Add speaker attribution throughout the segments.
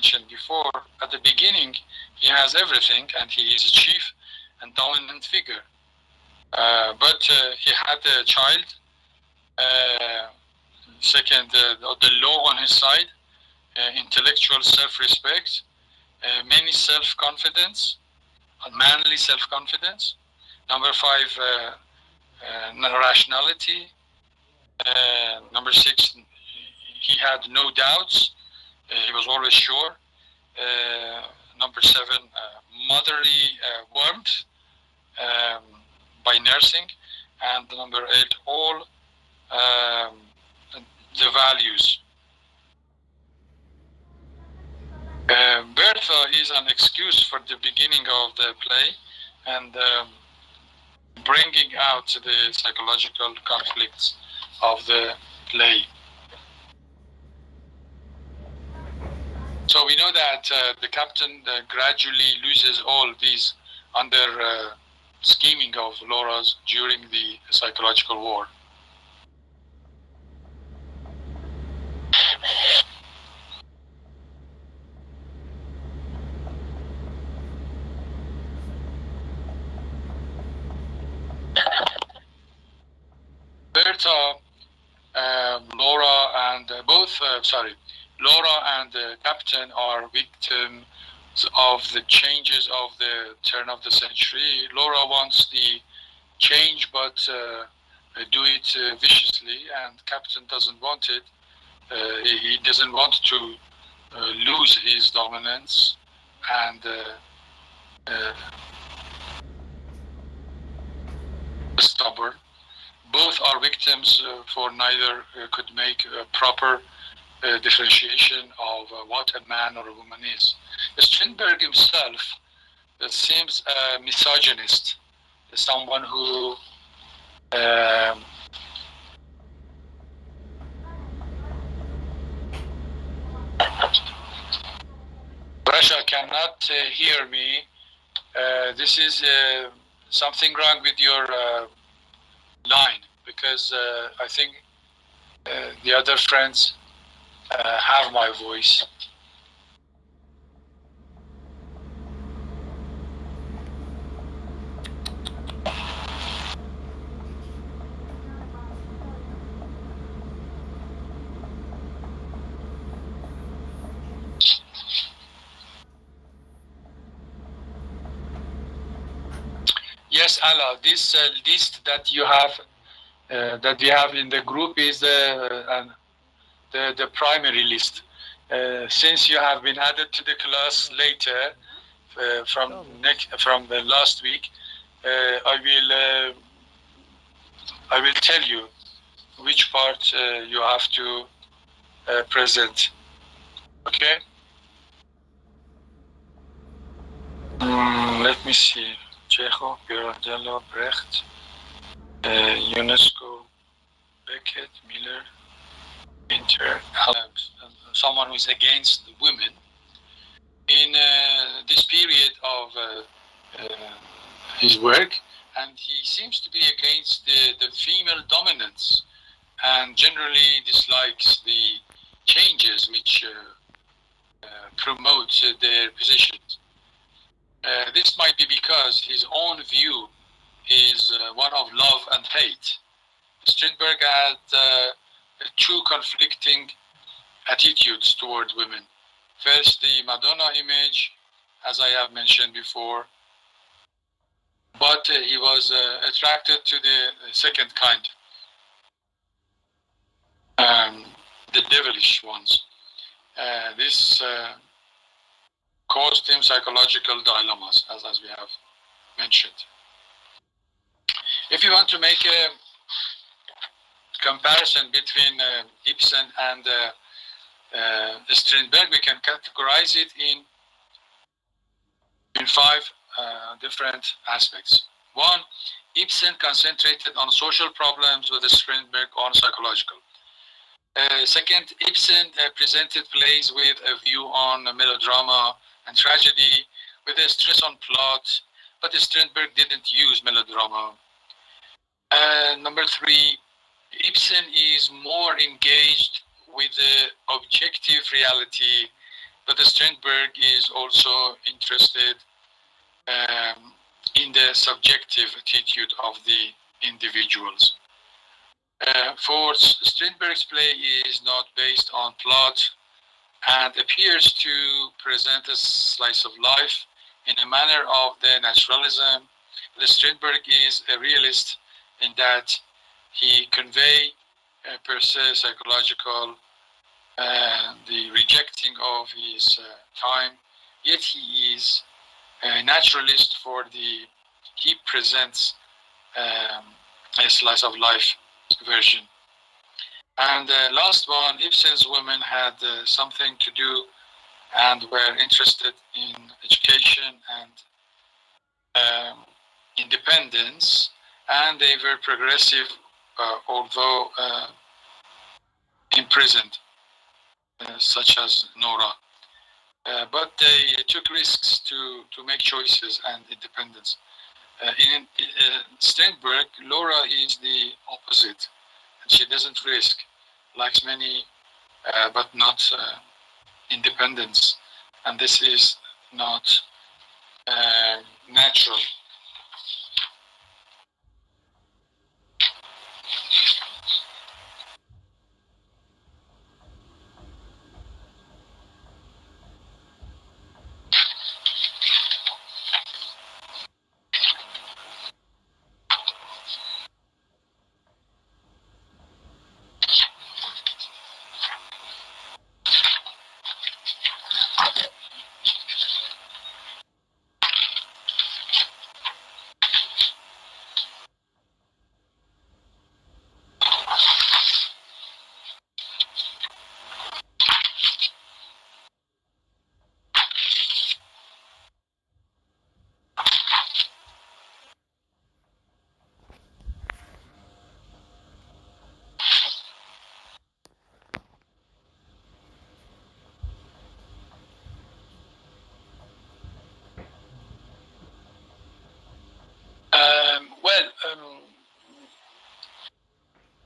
Speaker 1: mentioned before, at the beginning, he has everything and he is a chief and dominant figure. But he had a child, second, the law on his side, intellectual self-respect, many self-confidence, manly self-confidence. Number 5, rationality. Number 6, he had no doubts. He was always sure. Number 7, motherly warmth by nursing. And number 8, all the values. Bertha is an excuse for the beginning of the play and bringing out the psychological conflicts of the play. So we know that the captain gradually loses all these under scheming of Laura's during the psychological war. Bertha, Laura and Laura and the captain are victims of the changes of the turn of the century. Laura wants the change, but do it viciously, and captain doesn't want it. He doesn't want to lose his dominance, and stubborn. Both are victims for neither could make a proper differentiation of what a man or a woman is. Strindberg himself seems a misogynist, someone who Russia cannot hear me. This is something wrong with your line, because I think the other friends have my voice. Yes, Allah. This list that you have, that we have in the group, is the primary list. Since you have been added to the class later, from the last week, I will tell you which part you have to present. Okay. Let me see. Chekhov, Pirandello, Brecht, UNESCO, Beckett, Miller, Winter, someone who is against women. In this period of his work, and he seems to be against the female dominance and generally dislikes the changes which promote their positions. This might be because his own view is one of love and hate. Strindberg had two conflicting attitudes toward women. First, the Madonna image, as I have mentioned before, but he was attracted to the second kind, the devilish ones. This caused him psychological dilemmas, as we have mentioned. If you want to make a comparison between Ibsen and Strindberg, we can categorize it in 5 different aspects. 1, Ibsen concentrated on social problems, with Strindberg on psychological. Second, Ibsen presented plays with a view on melodrama and tragedy, with a stress on plot, but Strindberg didn't use melodrama. Number 3, Ibsen is more engaged with the objective reality but Strindberg is also interested in the subjective attitude of the individuals. For Strindberg's play is not based on plot and appears to present a slice of life in a manner of the naturalism. The Strindberg is a realist in that he convey per se psychological the rejecting of his time, yet he is a naturalist for the he presents a slice of life version. And the last one, Ibsen's women had something to do and were interested in education and independence, and they were progressive, although imprisoned, such as Nora. But they took risks to make choices and independence. In Strindberg, Laura is the opposite, and she doesn't risk, likes many, but not independence, and this is not natural.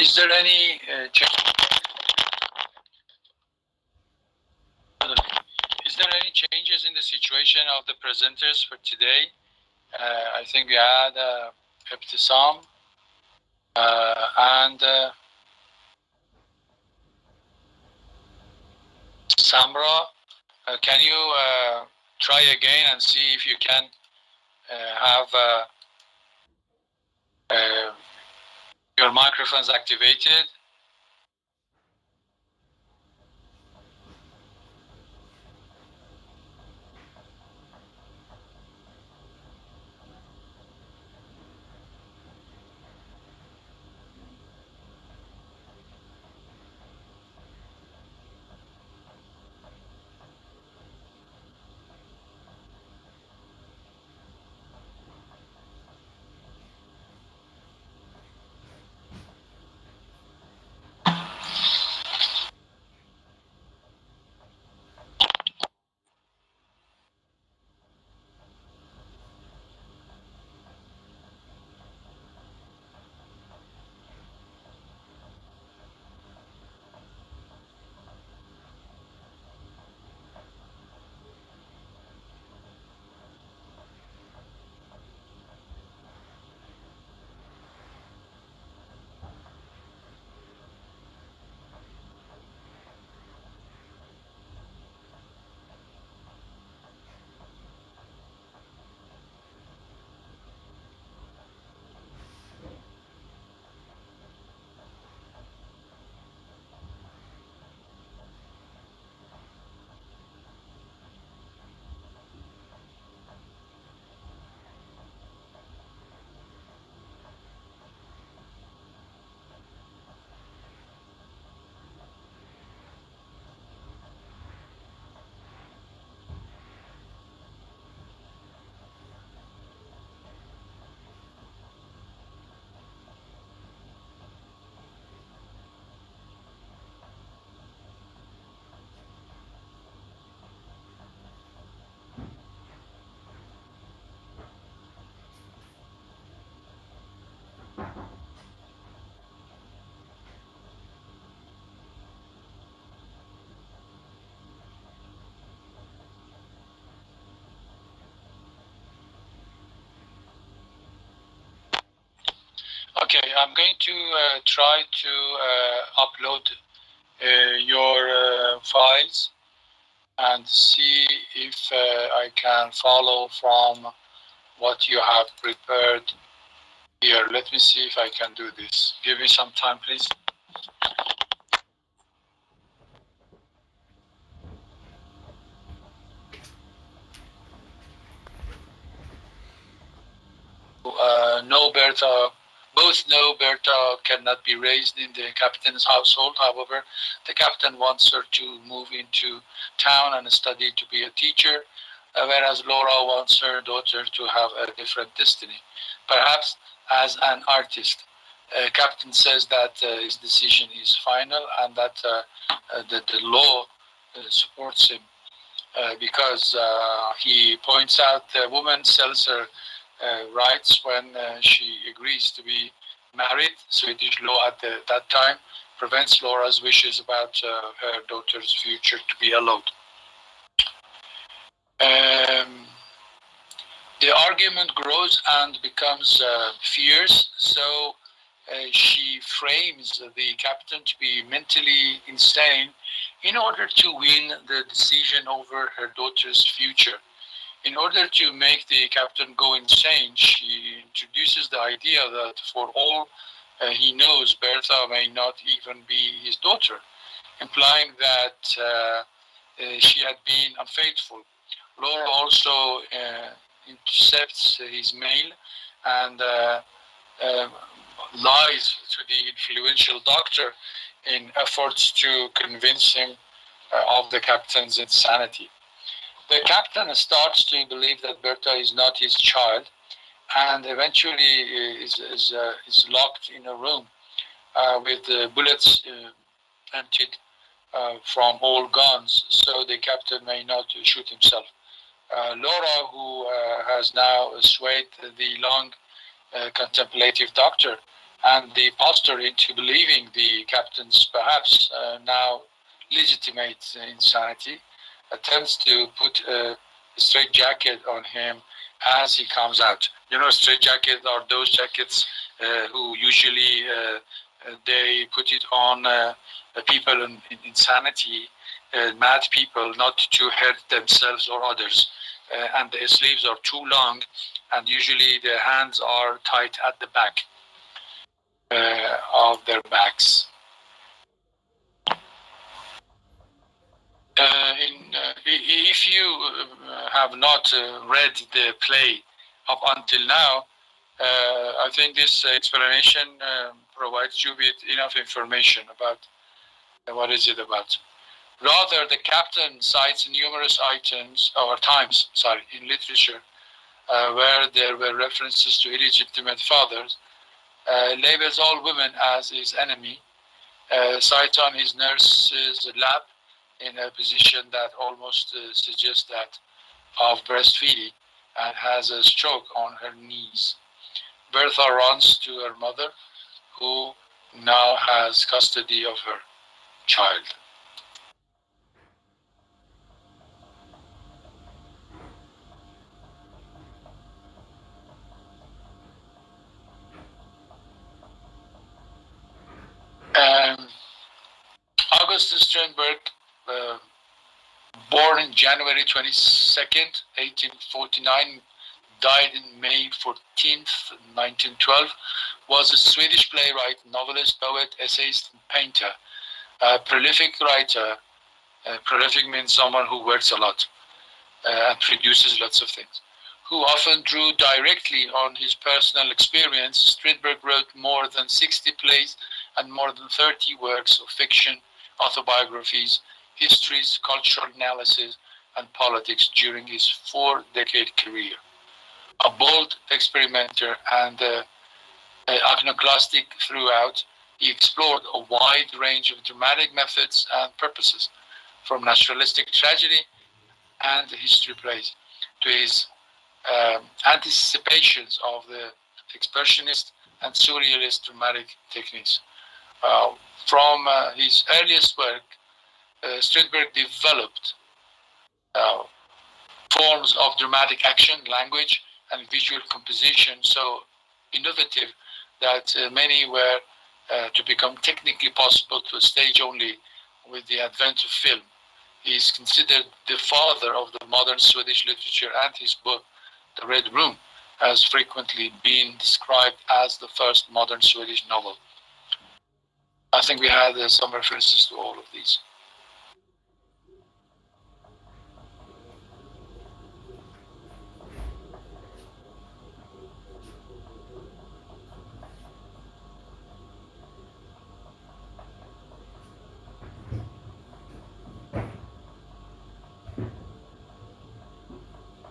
Speaker 1: Is there any is there any changes in the situation of the presenters for today? I think we had Ibtisam and Samra. Can you try again and see if you can have your microphones activated? Okay, I'm going to try to upload your files and see if I can follow from what you have prepared here. Let me see if I can do this. Give me some time, please. No, Bertha. Both know Bertha cannot be raised in the captain's household. However, the captain wants her to move into town and study to be a teacher, whereas Laura wants her daughter to have a different destiny, perhaps as an artist. Captain says that his decision is final and that the law supports him because he points out the woman sells her rights when she agrees to be married. Swedish law at that time prevents Laura's wishes about her daughter's future to be allowed. The argument grows and becomes fierce, so she frames the captain to be mentally insane in order to win the decision over her daughter's future. In order to make the captain go insane, she introduces the idea that for all he knows, Bertha may not even be his daughter, implying that she had been unfaithful. Laura also intercepts his mail and lies to the influential doctor in efforts to convince him of the captain's insanity. The captain starts to believe that Bertha is not his child and eventually is locked in a room with bullets emptied from all guns so the captain may not shoot himself. Laura, who has now swayed the long contemplative doctor and the pastor into believing the captain's perhaps now legitimate insanity, attempts to put a straitjacket on him as he comes out. You know, straitjackets are those jackets who usually they put it on people in insanity, mad people, not to hurt themselves or others. And the sleeves are too long, and usually the hands are tight at the back of their backs. If you have not read the play up until now, I think this explanation provides you with enough information about what is it about. Rather, the captain cites numerous times in literature where there were references to illegitimate fathers, labels all women as his enemy, sites on his nurse's lap in a position that almost suggests that of breastfeeding, and has a stroke on her knees. Bertha runs to her mother, who now has custody of her child. Augustus Strindberg, born in January 22nd, 1849, died in May 14th, 1912, was a Swedish playwright, novelist, poet, essayist, and painter. A prolific writer. Prolific means someone who works a lot and produces lots of things. Who often drew directly on his personal experience. Strindberg wrote more than 60 plays and more than 30 works of fiction, autobiographies, histories, cultural analysis, and politics during his 4-decade career. A bold experimenter and iconoclastic throughout, he explored a wide range of dramatic methods and purposes, from naturalistic tragedy and history plays to his anticipations of the expressionist and surrealist dramatic techniques. From his earliest work, Strindberg developed forms of dramatic action, language, and visual composition so innovative that many were to become technically possible to stage only with the advent of film. He is considered the father of the modern Swedish literature, and his book, The Red Room, has frequently been described as the first modern Swedish novel. I think we had some references to all of these.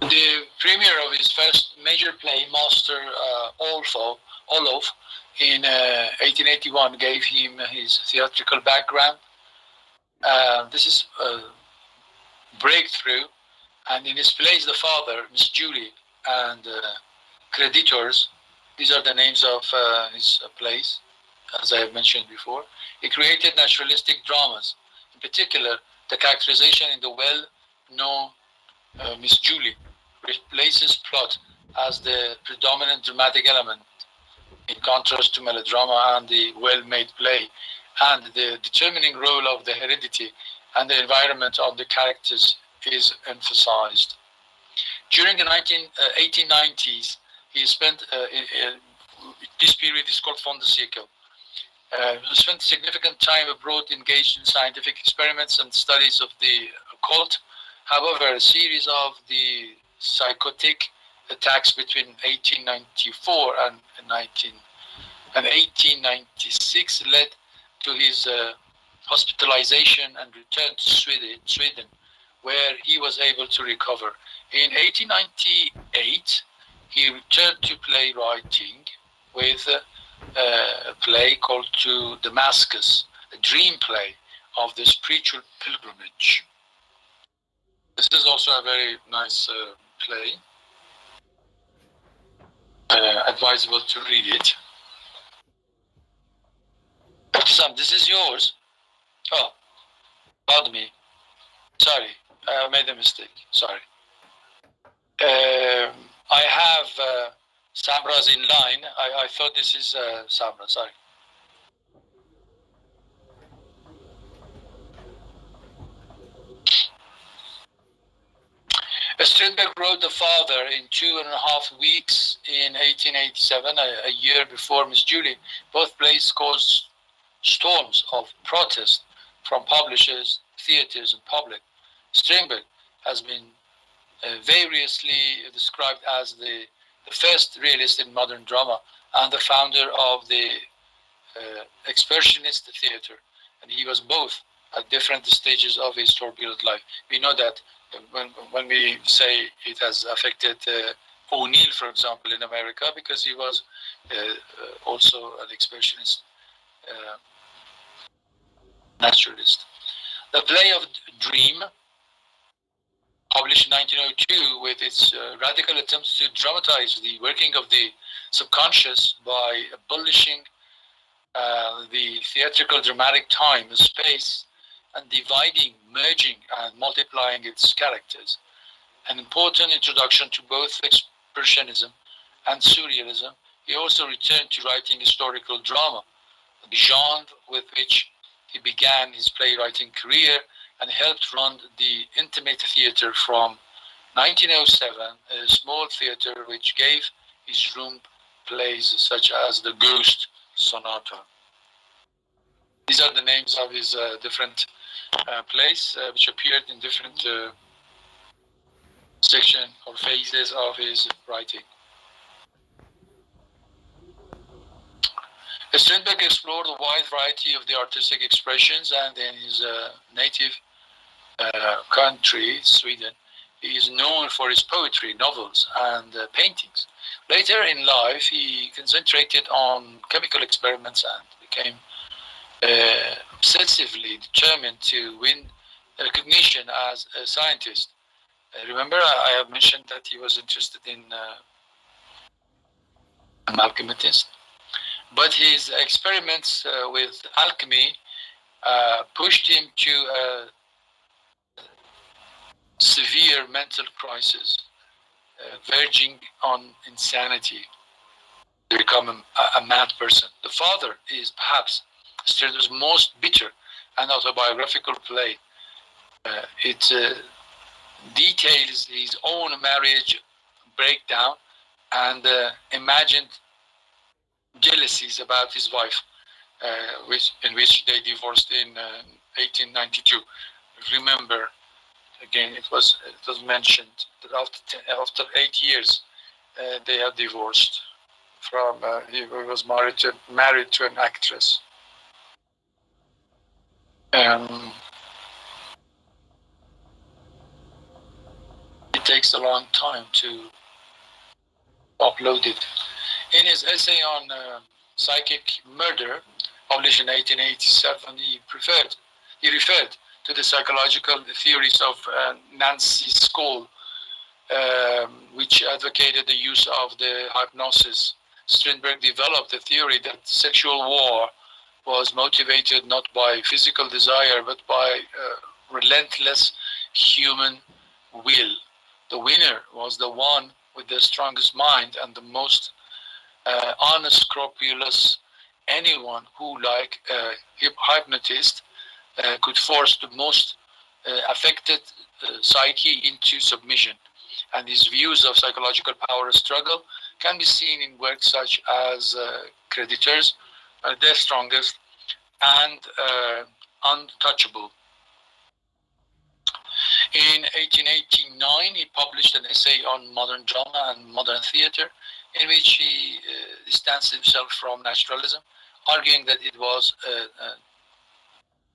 Speaker 1: The premiere of his first major play, Master Olof, in 1881 gave him his theatrical background. This is a breakthrough, and in his plays, the father, Miss Julie, and creditors, these are the names of his plays, as I have mentioned before. He created naturalistic dramas, in particular, the characterization in the well-known Miss Julie replaces plot as the predominant dramatic element, in contrast to melodrama and the well-made play, and the determining role of the heredity and the environment of the characters is emphasized. During the 1890s, he spent, this period is called Von der Cirkel, spent significant time abroad engaged in scientific experiments and studies of the occult. However, a series of the psychotic attacks between 1894 and 1896 led to his hospitalization and return to Sweden, where he was able to recover. In 1898, he returned to playwriting with a play called To Damascus, a dream play of the spiritual pilgrimage. This is also a very nice play. Advisable to read it. Sam, this is yours. Oh, pardon me. Sorry, I made a mistake. Sorry. I have Samra's in line. I thought this is Samra, sorry. Strindberg wrote The Father in 2.5 weeks in 1887, a year before Miss Julie. Both plays caused storms of protest from publishers, theaters, and public. Strindberg has been variously described as the first realist in modern drama and the founder of the expressionist theater, and he was both at different stages of his turbulent life. We know that when we say it has affected O'Neill, for example, in America, because he was also an expressionist naturalist. The play of Dream, published in 1902, with its radical attempts to dramatize the working of the subconscious by abolishing the theatrical dramatic time, space, and dividing, merging, and multiplying its characters. An important introduction to both expressionism and surrealism. He also returned to writing historical drama, the genre with which he began his playwriting career, and helped run the Intimate Theater from 1907, a small theater which gave his room plays such as The Ghost Sonata. These are the names of his different plays, which appeared in different sections or phases of his writing. Strindberg explored a wide variety of the artistic expressions, and in his native country, Sweden, he is known for his poetry, novels, and paintings. Later in life, he concentrated on chemical experiments and became obsessively determined to win recognition as a scientist. Remember, I have mentioned that he was interested in alchemists, but his experiments with alchemy pushed him to a severe mental crisis, verging on insanity. they become a mad person. The Father is perhaps Strindberg's most bitter and autobiographical play. It details his own marriage breakdown and imagined jealousies about his wife, in which they divorced in 1892. Remember, again, it was mentioned that after 8 years, they had divorced. From he was married to an actress. It takes a long time to upload it. In his essay on psychic murder, published in 1887, he referred to the psychological theories of Nancy Skoll, which advocated the use of the hypnosis. Strindberg developed the theory that sexual war was motivated not by physical desire, but by relentless human will. The winner was the one with the strongest mind and the most unscrupulous. Anyone who, like a hypnotist, could force the most affected psyche into submission. And his views of psychological power struggle can be seen in works such as Creditors, The Strongest, and Untouchable. In 1889, he published an essay on modern drama and modern theater, in which he distanced himself from naturalism, arguing that it was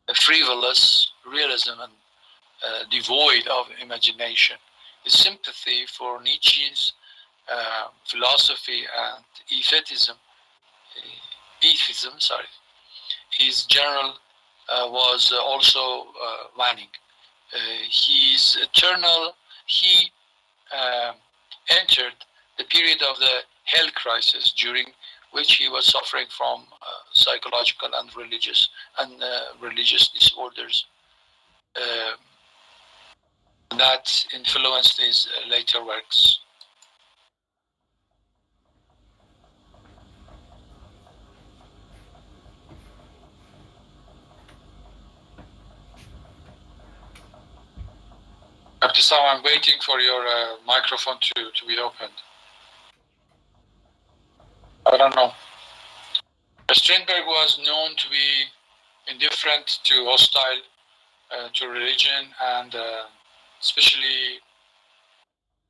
Speaker 1: a frivolous realism and devoid of imagination. His sympathy for Nietzsche's philosophy and atheism, his general was also waning. He entered the period of the hell crisis, during which he was suffering from psychological and religious disorders that influenced his later works. Abdeslam, I'm waiting for your microphone to be opened. I don't know. Strindberg was known to be indifferent to hostile to religion and especially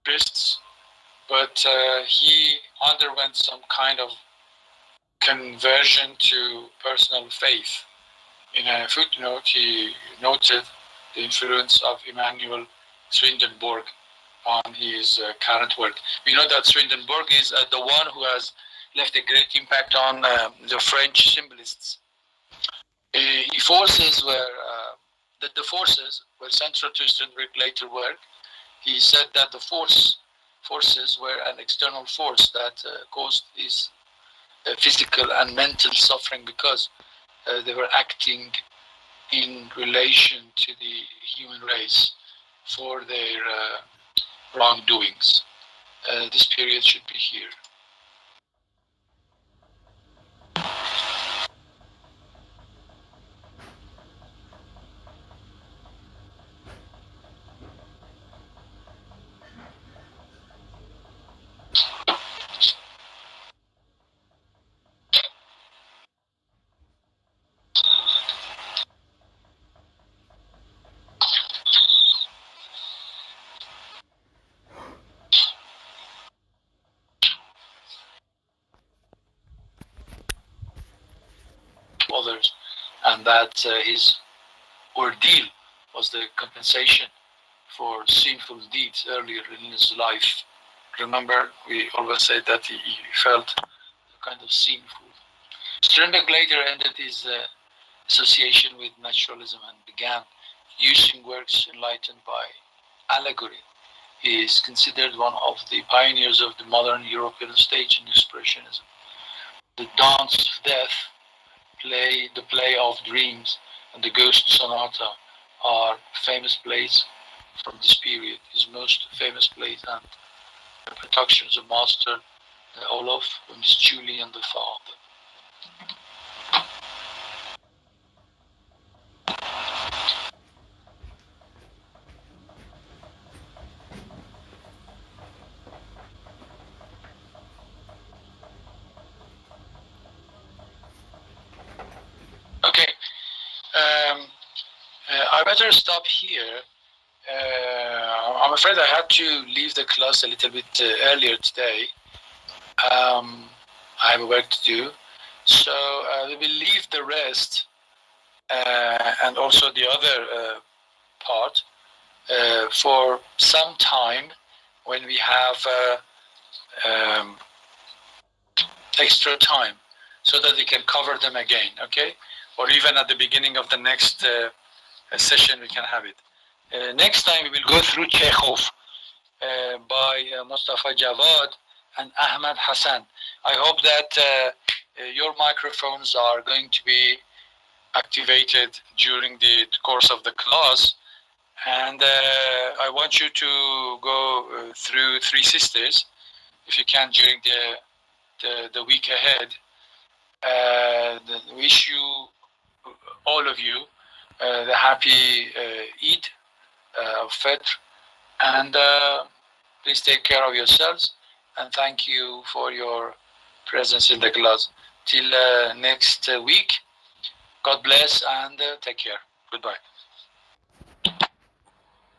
Speaker 1: priests, but he underwent some kind of conversion to personal faith. In a footnote, he noted the influence of Emanuel Swedenborg on his current work. We know that Swedenborg is the one who has left a great impact on the French symbolists. The forces were central to Strindberg's later work. He said that the forces were an external force that caused his physical and mental suffering because they were acting in relation to the human race for their wrongdoings. This period should be here. Others, and that his ordeal was the compensation for sinful deeds earlier in his life. Remember, we always said that he felt kind of sinful. Strindberg later ended his association with naturalism and began using works enlightened by allegory. He is considered one of the pioneers of the modern European stage in Expressionism. The Dance of Death, the Play of Dreams, and the Ghost Sonata are famous plays from this period. His most famous plays and productions of master Olaf, Miss Julie, and the father. Okay, I better stop here. I'm afraid I had to leave the class a little bit earlier today. I have work to do, so we will leave the rest and also the other part for some time when we have extra time, so that we can cover them again, okay? Or even at the beginning of the next session we can have it. Next time we will go through Chekhov by Mustafa Jawad and Ahmad Hassan. I hope that your microphones are going to be activated during the course of the class, and I want you to go through Three Sisters if you can during the week ahead. Wish you, all of you, the happy Eid of Fitr, and please take care of yourselves, and thank you for your presence in the class. Till next week, God bless and take care. Goodbye.